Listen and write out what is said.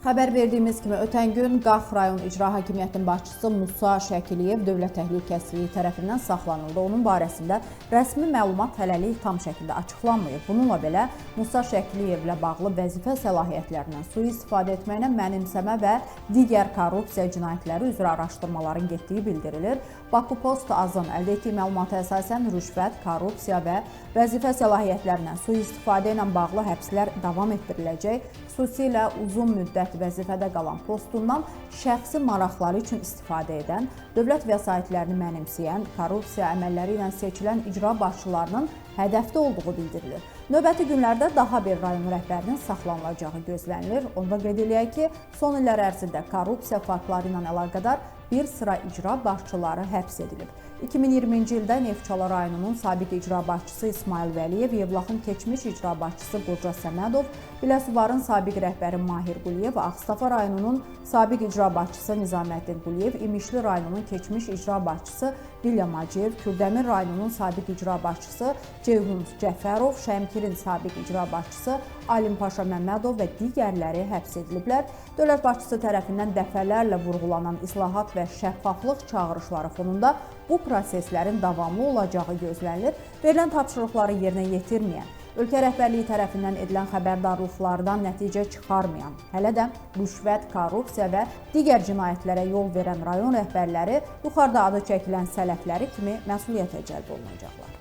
Xəbər verdiyimiz kimi ötən gün Qax rayon İcra Hakimiyyətinin başçısı Musa Şəkiliyev Dövlət Təhlükəsizliyi tərəfindən saxlanıldı. Onun barəsində rəsmi məlumat hələlik tam şəkildə açıqlanmayıb. Bununla belə Musa Şəkiliyevlə bağlı vəzifə səlahiyyətlərindən sui-istifadə etməklə mənimsəmə və digər korrupsiya cinayətləri üzrə araşdırmaların getdiyi bildirilir. Baku Post azın əldə etdiyi məlumata əsasən rüşvət, korrupsiya və vəzifə səlahiyyətlərindən sui-istifadə ilə bağlı həbslər davam etdiriləcək. Xüsusilə uzun müddət vəzifədə qalan postundan şəxsi maraqları üçün istifadə edən, dövlət vəsaitlərini mənimsəyən, korrupsiya əməlləri ilə seçilən icra başçılarının hədəfdə olduğu bildirilir. Növbəti günlərdə daha bir rayon rəhbərinin saxlanılacağı gözlənilir. Onda qeyd edilək ki, son illər ərzində korrupsiya faktları ilə əlaqədar bir sıra icra başçıları həbs edilib. 2020-ci ildə Neftçala rayonunun sabiq icra başçısı İsmail Vəliyev, Yevlaxın keçmiş icra başçısı Qoca Səmədov, Biləsuvarın sabiq rəhbəri Mahir Quliyev, Ağstafa rayonunun sabiq icra başçısı Nizaməddin Quliyev, İmişli rayonunun keçmiş icra başçısı Vilyam Hacıyev, Kürdəmir rayonunun sabiq icra başçısı Ceyhun Cəfərov, Şəmkirin sabiq icra başçısı Alim Paşa Məmmədov və digərləri həbs ediliblər. Dövlət başçısı tərəfindən dəfələrlə vurğulanan islahat və şəffaflıq çağırışları fonunda bu proseslərin davamlı olacağı gözlənilir. Verilən tapşırıqları yerinə yetirməyən, ölkə rəhbərliyi tərəfindən edilən xəbərdarlıqlardan nəticə çıxarmayan, hələ də rüşvət, korrupsiya və digər cinayətlərə yol verən rayon rəhbərləri yuxarıda adı çəkilən sələfləri kimi məsuliyyətə cəlb olunacaqlar.